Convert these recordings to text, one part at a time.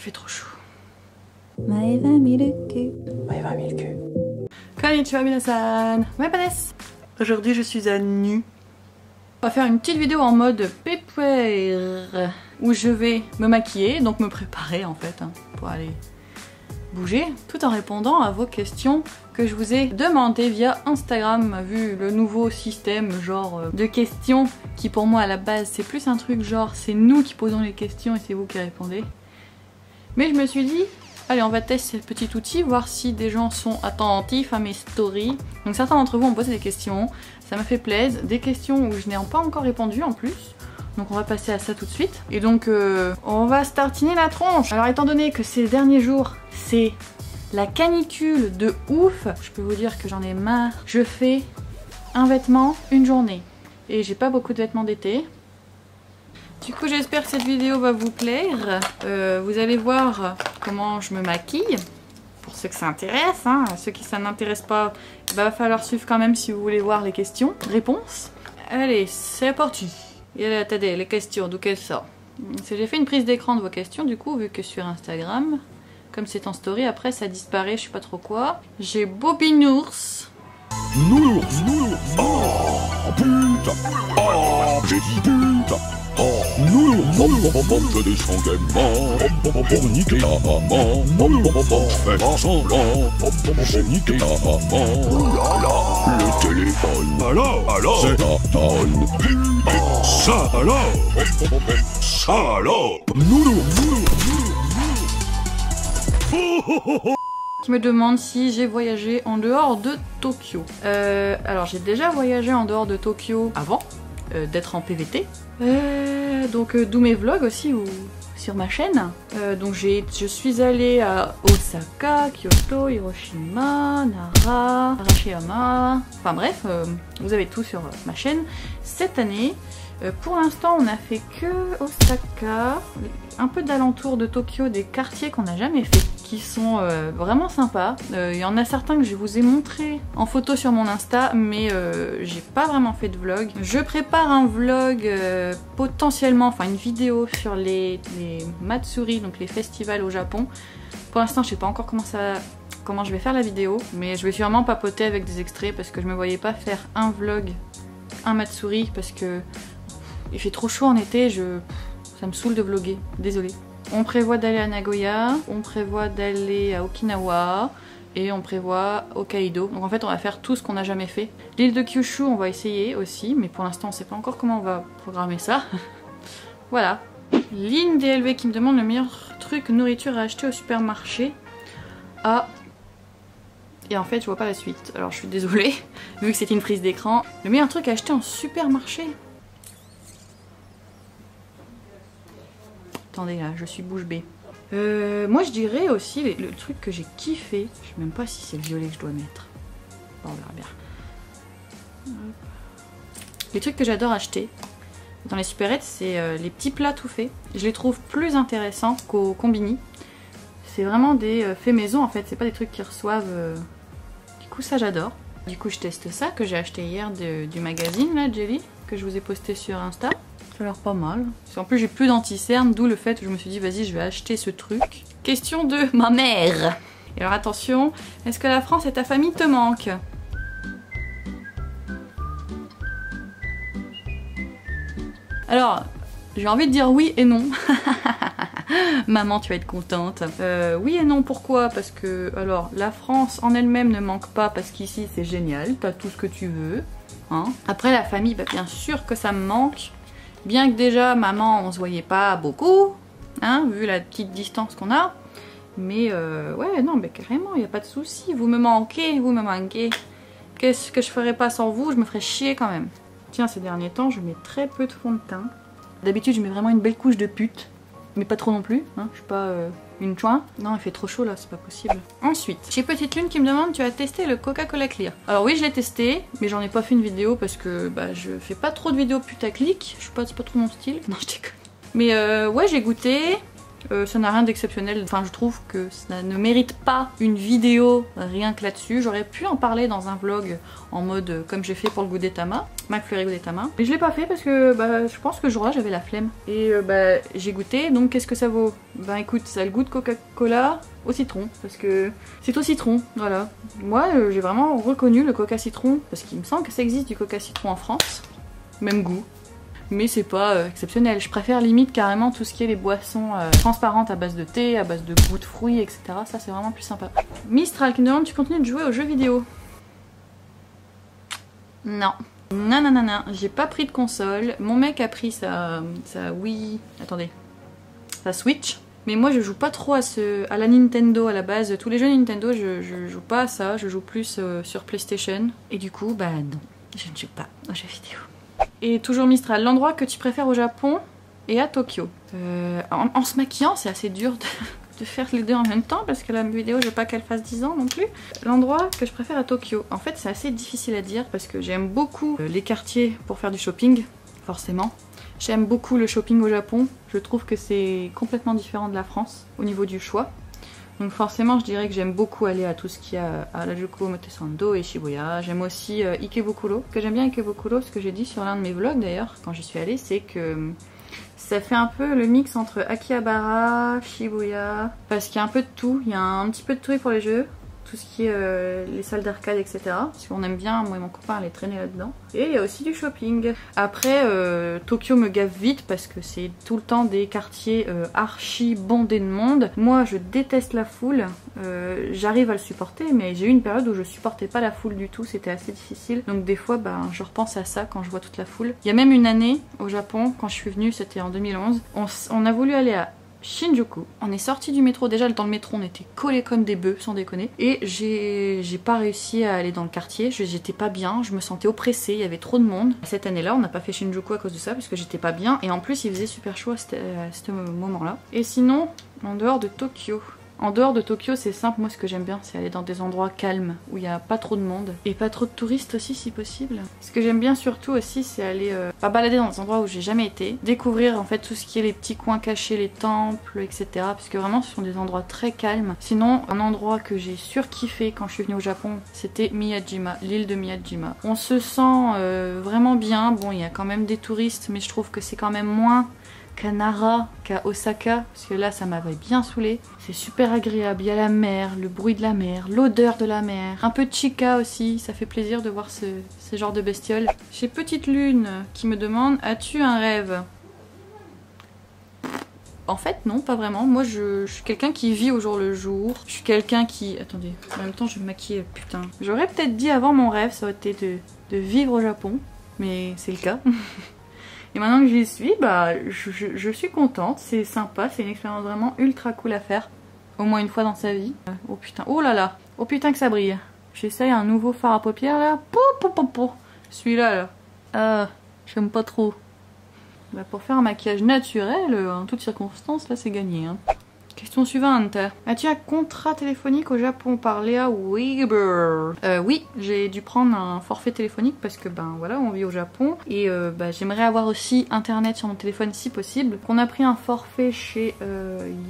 fait trop chaud. Maeva Miruku. Maeva Miruku. Konnichiwa minasan. Maeva desu. Aujourd'hui je suis à nu. On va faire une petite vidéo en mode pépère où je vais me maquiller, donc me préparer en fait pour aller bouger, tout en répondant à vos questions que je vous ai demandées via Instagram, vu le nouveau système genre de questions qui pour moi à la base c'est plus un truc genre c'est nous qui posons les questions et c'est vous qui répondez. Mais je me suis dit allez, on va tester ce petit outil, voir si des gens sont attentifs à mes stories. Donc certains d'entre vous ont posé des questions, ça m'a fait plaisir, des questions où je n'ai pas encore répondu en plus. Donc on va passer à ça tout de suite. Et donc on va se tartiner la tronche. Alors étant donné que ces derniers jours, c'est la canicule de ouf, je peux vous dire que j'en ai marre. Je fais un vêtement une journée. Et j'ai pas beaucoup de vêtements d'été. Du coup j'espère que cette vidéo va vous plaire. Vous allez voir comment je me maquille. Pour ceux que ça intéresse, hein. Ceux qui ça n'intéresse pas, il va falloir suivre quand même si vous voulez voir les questions, réponses. Allez, c'est parti. Et là, attendez, les questions, d'où qu'elles sortent. J'ai fait une prise d'écran de vos questions du coup, vu que sur Instagram, comme c'est en story, après ça disparaît, je sais pas trop quoi. J'ai Bobinours. Nours, oh putain, oh j'ai dit putain, oh nours, je descends gaiement, pour niquer ta maman, fais pas semblant, j'ai niqué ta maman, le téléphone, alors, c'est ta tonne, ça alors, Qui me demande si j'ai voyagé en dehors de Tokyo. Alors j'ai déjà voyagé en dehors de Tokyo avant d'être en PVT. Donc d'où mes vlogs aussi ou sur ma chaîne. Donc je suis allée à Osaka, Kyoto, Hiroshima, Nara, Arashiyama. Enfin bref, vous avez tout sur ma chaîne. Cette année, pour l'instant on a fait que Osaka, un peu d'alentour de Tokyo, des quartiers qu'on n'a jamais fait, qui sont vraiment sympas. Il y en a certains que je vous ai montré en photo sur mon Insta, mais j'ai pas vraiment fait de vlog. Je prépare un vlog potentiellement, enfin une vidéo sur les Matsuri, donc les festivals au Japon. Pour l'instant je sais pas encore comment je vais faire la vidéo, mais je vais sûrement papoter avec des extraits parce que je me voyais pas faire un vlog, un Matsuri, parce que il fait trop chaud en été, ça me saoule de vlogger, désolée. On prévoit d'aller à Nagoya, on prévoit d'aller à Okinawa et on prévoit Hokkaido. Donc en fait on va faire tout ce qu'on n'a jamais fait. L'île de Kyushu on va essayer aussi, mais pour l'instant on sait pas encore comment on va programmer ça. Voilà. Lynn DLV qui me demande le meilleur truc nourriture à acheter au supermarché. Ah. Et en fait je vois pas la suite, alors je suis désolée, vu que c'était une prise d'écran. Le meilleur truc à acheter en supermarché. Attendez là, je suis bouche bée. Moi je dirais aussi le truc que j'ai kiffé. Je sais même pas si c'est le violet que je dois mettre. Bon, on verra bien. Les trucs que j'adore acheter dans les supérettes, c'est les petits plats tout faits. Je les trouve plus intéressants qu'au combini. C'est vraiment des faits maison en fait, c'est pas des trucs qu'ils reçoivent. Du coup ça j'adore. Du coup je teste ça que j'ai acheté hier du magazine là, Jelly, que je vous ai posté sur Insta. Ça a l'air pas mal. En plus j'ai plus d'anti-cerne, d'où le fait que je me suis dit vas-y je vais acheter ce truc. Question de ma mère. Et alors attention, est-ce que la France et ta famille te manquent? Alors, j'ai envie de dire oui et non. Maman, tu vas être contente. Oui et non, pourquoi? Parce que, alors, la France en elle-même ne manque pas parce qu'ici c'est génial, t'as tout ce que tu veux. Hein. Après la famille, bah, bien sûr que ça me manque. Bien que déjà, maman, on se voyait pas beaucoup, hein, vu la petite distance qu'on a. Mais ouais, non, mais carrément, il n'y a pas de souci. Vous me manquez, vous me manquez. Qu'est-ce que je ferais pas sans vous? Je me ferais chier quand même. Tiens, ces derniers temps, je mets très peu de fond de teint. D'habitude, je mets vraiment une belle couche de pute. Mais pas trop non plus, hein, je suis pas une chouin. Non, il fait trop chaud là, c'est pas possible. Ensuite, j'ai Petite Lune qui me demande, tu as testé le Coca-Cola Clear? Alors oui, je l'ai testé, mais j'en ai pas fait une vidéo parce que bah, je fais pas trop de vidéos putaclic. C'est pas trop mon style. Non, je déconne. Mais ouais, j'ai goûté. Ça n'a rien d'exceptionnel. Enfin, je trouve que ça ne mérite pas une vidéo rien que là-dessus. J'aurais pu en parler dans un vlog en mode comme j'ai fait pour le Gudetama, McFlurry Gudetama. Mais je l'ai pas fait parce que je pense que ce jour-là j'avais la flemme. Et j'ai goûté, donc qu'est-ce que ça vaut? Ben écoute, ça a le goût de Coca-Cola au citron, parce que c'est au citron, voilà. Moi j'ai vraiment reconnu le coca citron, parce qu'il me semble que ça existe du coca citron en France. Même goût. Mais c'est pas exceptionnel. Je préfère limite carrément tout ce qui est les boissons transparentes à base de thé, à base de goût de fruits, etc. Ça c'est vraiment plus sympa. Mistral qui me demande: tu continues de jouer aux jeux vidéo? Non. Non, non, non, non. J'ai pas pris de console. Mon mec a pris sa Wii... Attendez. Sa Switch. Mais moi je joue pas trop à la Nintendo à la base. Tous les jeux Nintendo, je joue pas à ça. Je joue plus sur PlayStation. Et du coup, bah non. Je ne joue pas aux jeux vidéo. Et toujours Mistral, l'endroit que tu préfères au Japon et à Tokyo. En se maquillant, c'est assez dur de faire les deux en même temps parce que la vidéo, je veux pas qu'elle fasse 10 ans non plus. L'endroit que je préfère à Tokyo, en fait c'est assez difficile à dire parce que j'aime beaucoup les quartiers pour faire du shopping, forcément. J'aime beaucoup le shopping au Japon, je trouve que c'est complètement différent de la France au niveau du choix. Donc forcément je dirais que j'aime beaucoup aller à tout ce qu'il y a à Harajuku, Omotesando et Shibuya. J'aime aussi Ikebukuro. Ce que j'aime bien Ikebukuro, ce que j'ai dit sur l'un de mes vlogs d'ailleurs quand j'y suis allée, c'est que ça fait un peu le mix entre Akihabara, Shibuya, parce qu'il y a un peu de tout. Il y a un petit peu de tout pour les jeux, tout ce qui est les salles d'arcade, etc. Parce qu'on aime bien, moi et mon copain, aller traîner là-dedans. Et il y a aussi du shopping. Après, Tokyo me gave vite parce que c'est tout le temps des quartiers archi bondés de monde. Moi, je déteste la foule. J'arrive à le supporter, mais j'ai eu une période où je supportais pas la foule du tout. C'était assez difficile. Donc des fois, je repense à ça quand je vois toute la foule. Il y a même une année au Japon, quand je suis venue, c'était en 2011, on a voulu aller à Shinjuku. On est sorti du métro, déjà dans le métro on était collés comme des bœufs sans déconner, et j'ai pas réussi à aller dans le quartier, j'étais pas bien, je me sentais oppressée, il y avait trop de monde. Cette année là on n'a pas fait Shinjuku à cause de ça parce que j'étais pas bien, et en plus il faisait super chaud à ce moment là. Et sinon en dehors de Tokyo, c'est simple, moi ce que j'aime bien c'est aller dans des endroits calmes où il n'y a pas trop de monde et pas trop de touristes aussi si possible. Ce que j'aime bien surtout aussi c'est aller balader dans des endroits où j'ai jamais été, découvrir en fait tout ce qui est les petits coins cachés, les temples, etc. Parce que vraiment ce sont des endroits très calmes. Sinon un endroit que j'ai surkiffé quand je suis venue au Japon, c'était Miyajima, l'île de Miyajima. On se sent vraiment bien, bon il y a quand même des touristes mais je trouve que c'est quand même moins qu'à Nara, qu'à Osaka, parce que là ça m'avait bien saoulé. C'est super agréable, il y a la mer, le bruit de la mer, l'odeur de la mer, un peu de chica aussi, ça fait plaisir de voir ce genre de bestioles. J'ai Petite Lune qui me demande: as-tu un rêve? En fait non, pas vraiment. Moi je suis quelqu'un qui vit au jour le jour. Je suis quelqu'un qui... Attendez, en même temps je vais me maquiller, putain. J'aurais peut-être dit avant mon rêve, ça aurait été de vivre au Japon, mais c'est le cas. Et maintenant que j'y suis, je suis contente, c'est sympa, c'est une expérience vraiment ultra cool à faire. Au moins une fois dans sa vie. Oh putain, oh là là, oh putain que ça brille. J'essaye un nouveau fard à paupières là. Celui-là là. J'aime pas trop. Pour faire un maquillage naturel, en toutes circonstances, là c'est gagné. Hein. Question suivante. As-tu un contrat téléphonique au Japon par Léa Weber? Oui, j'ai dû prendre un forfait téléphonique parce que voilà, on vit au Japon et j'aimerais avoir aussi internet sur mon téléphone si possible. On a pris un forfait chez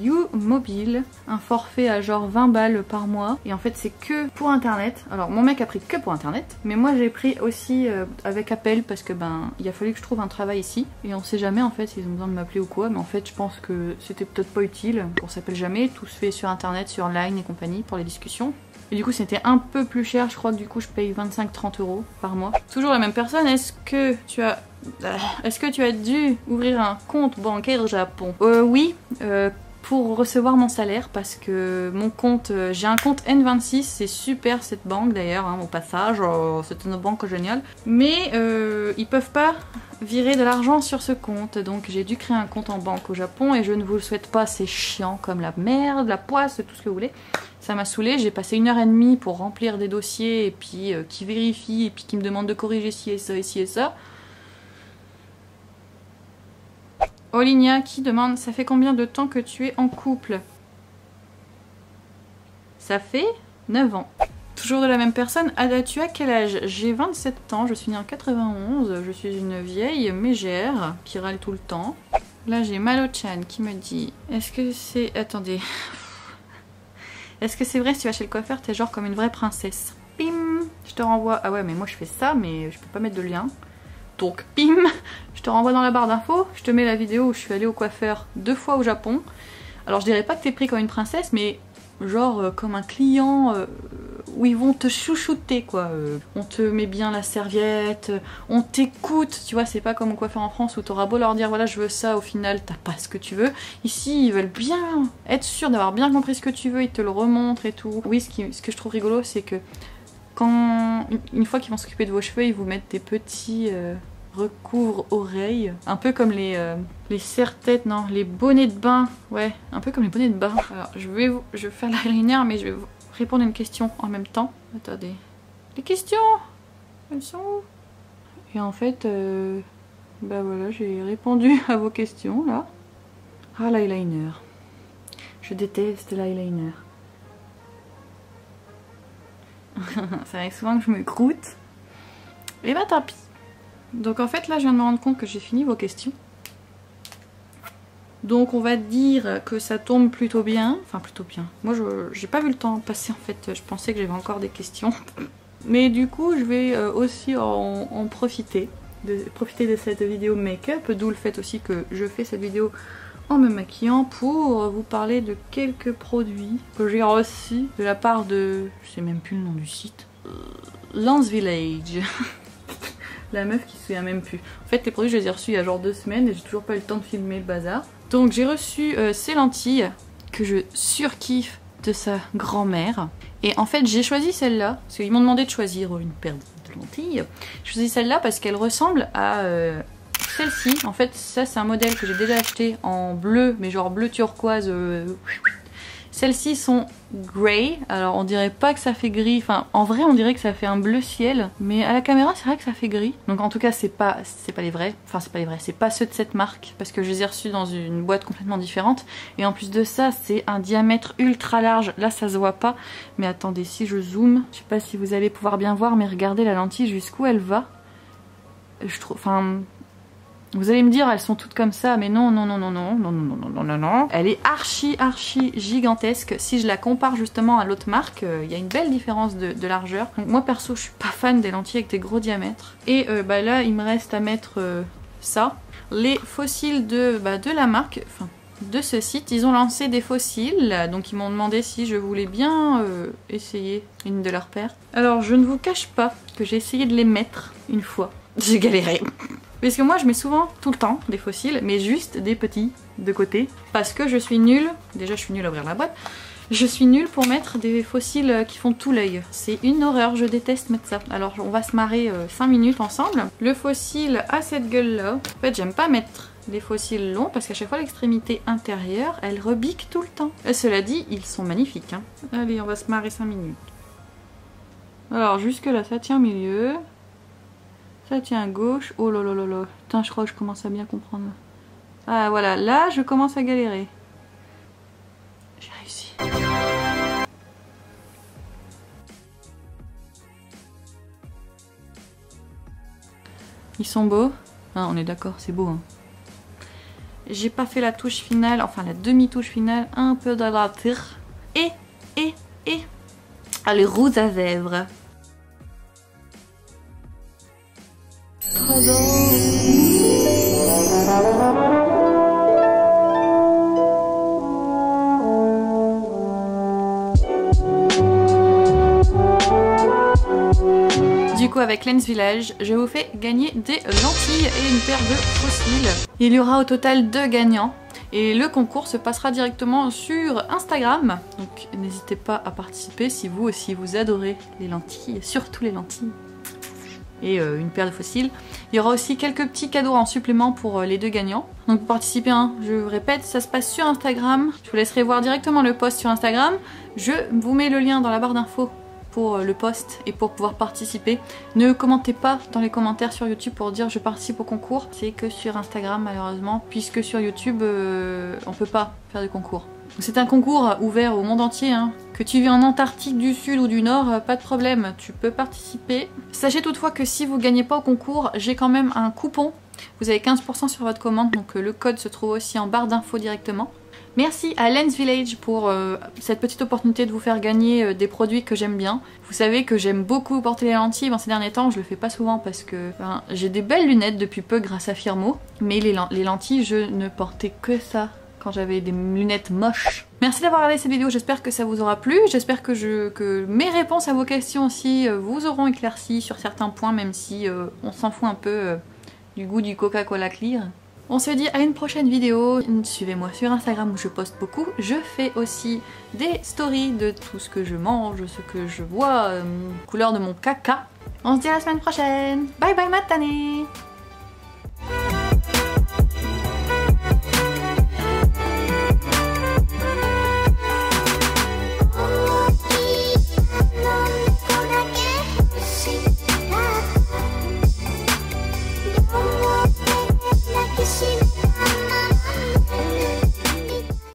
U-Mobile, un forfait à genre 20 balles par mois, et en fait c'est que pour internet. Alors mon mec a pris que pour internet, mais moi j'ai pris aussi avec appel parce que il a fallu que je trouve un travail ici et on sait jamais en fait s'ils ont besoin de m'appeler ou quoi, mais en fait je pense que c'était peut-être pas utile. On s'appelle jamais, tout se fait sur internet, sur Line et compagnie pour les discussions. Et du coup c'était un peu plus cher, je crois que du coup je paye 25-30 € par mois. Toujours la même personne, est-ce que tu as dû ouvrir un compte bancaire au Japon? Oui, pour recevoir mon salaire, parce que mon compte, j'ai un compte N26, c'est super cette banque d'ailleurs, hein, au passage, c'est une banque géniale. Mais ils peuvent pas virer de l'argent sur ce compte, donc j'ai dû créer un compte en banque au Japon et je ne vous le souhaite pas, c'est chiant comme la merde, la poisse, tout ce que vous voulez. Ça m'a saoulé, j'ai passé 1h30 pour remplir des dossiers et puis qui vérifient et puis qui me demandent de corriger ci et ça et ci et ça. Olinia qui demande: ça fait combien de temps que tu es en couple? Ça fait 9 ans. Toujours de la même personne. Tu as quel âge? J'ai 27 ans, je suis née en 91, je suis une vieille mégère qui râle tout le temps. Là j'ai Malo-chan qui me dit, est-ce que c'est... Attendez. Est-ce que c'est vrai si tu vas chez le coiffeur, t'es genre comme une vraie princesse? Pim, je te renvoie... Ah ouais, mais moi je fais ça, mais je peux pas mettre de lien. Donc pim, je te renvoie dans la barre d'infos. Je te mets la vidéo où je suis allée au coiffeur 2 fois au Japon. Alors je dirais pas que t'es pris comme une princesse, mais genre comme un client où ils vont te chouchouter quoi. On te met bien la serviette, on t'écoute, tu vois, c'est pas comme au coiffeur en France où t'auras beau leur dire voilà je veux ça, au final t'as pas ce que tu veux. Ici ils veulent bien être sûrs d'avoir bien compris ce que tu veux, ils te le remontrent et tout. Oui, ce que je trouve rigolo c'est que quand une fois qu'ils vont s'occuper de vos cheveux, ils vous mettent des petits recouvre-oreilles, un peu comme les serre-têtes, non, les bonnets de bain, ouais, un peu comme les bonnets de bain. Alors je vais faire l'eyeliner, mais je vais vous répondre à une question en même temps. Attendez, les questions, elles sont où? Et en fait, bah voilà, j'ai répondu à vos questions là. Ah, l'eyeliner, je déteste l'eyeliner. Ça arrive souvent que je me croûte. Et bah tant pis. Donc en fait là je viens de me rendre compte que j'ai fini vos questions. Donc on va dire que ça tombe plutôt bien. Enfin plutôt bien. Moi j'ai pas vu le temps passer en fait. Je pensais que j'avais encore des questions. Mais du coup je vais aussi en profiter. Profiter de cette vidéo make-up. D'où le fait aussi que je fais cette vidéo en me maquillant pour vous parler de quelques produits que j'ai reçus de la part de... Je sais même plus le nom du site. Lens Village. La meuf qui se souvient même plus. En fait les produits je les ai reçus il y a genre 2 semaines et j'ai toujours pas eu le temps de filmer le bazar. Donc j'ai reçu ces lentilles que je surkiffe de sa grand-mère. Et en fait j'ai choisi celle-là, parce qu'ils m'ont demandé de choisir une paire de lentilles. J'ai choisi celle-là parce qu'elle ressemble à... celle-ci, en fait ça c'est un modèle que j'ai déjà acheté en bleu, mais genre bleu turquoise. Celles-ci sont grey, alors on dirait pas que ça fait gris, enfin en vrai on dirait que ça fait un bleu ciel, mais à la caméra c'est vrai que ça fait gris. Donc en tout cas c'est pas les vrais, enfin c'est pas les vrais, c'est pas ceux de cette marque, parce que je les ai reçus dans une boîte complètement différente. Et en plus de ça c'est un diamètre ultra large, là ça se voit pas, mais attendez si je zoome, je sais pas si vous allez pouvoir bien voir, mais regardez la lentille jusqu'où elle va. Je trouve, enfin... Vous allez me dire, elles sont toutes comme ça, mais non, non, non, non, non, non, non, non, non, non, non. Elle est archi gigantesque. Si je la compare justement à l'autre marque, il y a une belle différence de largeur. Donc moi perso, je suis pas fan des lentilles avec des gros diamètres. Et bah là, il me reste à mettre ça. Les fossiles de la marque, enfin de ce site, ils ont lancé des fossiles. Donc ils m'ont demandé si je voulais bien essayer une de leurs paires. Alors je ne vous cache pas que j'ai essayé de les mettre une fois. J'ai galéré. Parce que moi je mets souvent, tout le temps, des fossiles, mais juste des petits de côté. Parce que je suis nulle, déjà je suis nulle à ouvrir la boîte, je suis nulle pour mettre des fossiles qui font tout l'œil. C'est une horreur, je déteste mettre ça. Alors on va se marrer 5 minutes ensemble. Le fossile a cette gueule là. En fait j'aime pas mettre des fossiles longs parce qu'à chaque fois l'extrémité intérieure, elle rebique tout le temps. Et cela dit, ils sont magnifiques. Hein. Allez, on va se marrer 5 minutes. Alors jusque là ça tient au milieu. Ça tient à gauche. Oh là là là là. Putain, je crois que je commence à bien comprendre. Ah voilà, là je commence à galérer. J'ai réussi. Ils sont beaux. Ah, on est d'accord, c'est beau. Hein. J'ai pas fait la touche finale, enfin la demi-touche finale, un peu dans la tire. Et. Ah, le rouge à lèvres. Du coup avec Lens Village, je vous fais gagner des lentilles et une paire de fossiles. Il y aura au total 2 gagnants. Et le concours se passera directement sur Instagram. Donc n'hésitez pas à participer si vous aussi vous adorez les lentilles, surtout les lentilles. Et une paire de fossiles. Il y aura aussi quelques petits cadeaux en supplément pour les 2 gagnants. Donc pour participer, hein, je vous répète, ça se passe sur Instagram. Je vous laisserai voir directement le post sur Instagram. Je vous mets le lien dans la barre d'infos pour le post et pour pouvoir participer. Ne commentez pas dans les commentaires sur YouTube pour dire je participe au concours. C'est que sur Instagram malheureusement, puisque sur YouTube on peut pas faire de concours. C'est un concours ouvert au monde entier, hein. Que tu vis en Antarctique du Sud ou du Nord, pas de problème, tu peux participer. Sachez toutefois que si vous gagnez pas au concours, j'ai quand même un coupon Vous avez 15% sur votre commande, donc le code se trouve aussi en barre d'infos directement. Merci à Lens Village pour cette petite opportunité de vous faire gagner des produits que j'aime bien. Vous savez que j'aime beaucoup porter les lentilles ces derniers temps, je le fais pas souvent parce que j'ai des belles lunettes depuis peu grâce à Firmo, mais les lentilles je ne portais que ça quand j'avais des lunettes moches. Merci d'avoir regardé cette vidéo, j'espère que ça vous aura plu, j'espère que mes réponses à vos questions aussi vous auront éclairci sur certains points, même si on s'en fout un peu du goût du Coca-Cola Clear. On se dit à une prochaine vidéo, suivez-moi sur Instagram où je poste beaucoup, je fais aussi des stories de tout ce que je mange, ce que je bois, couleur de mon caca. On se dit à la semaine prochaine, bye bye matane.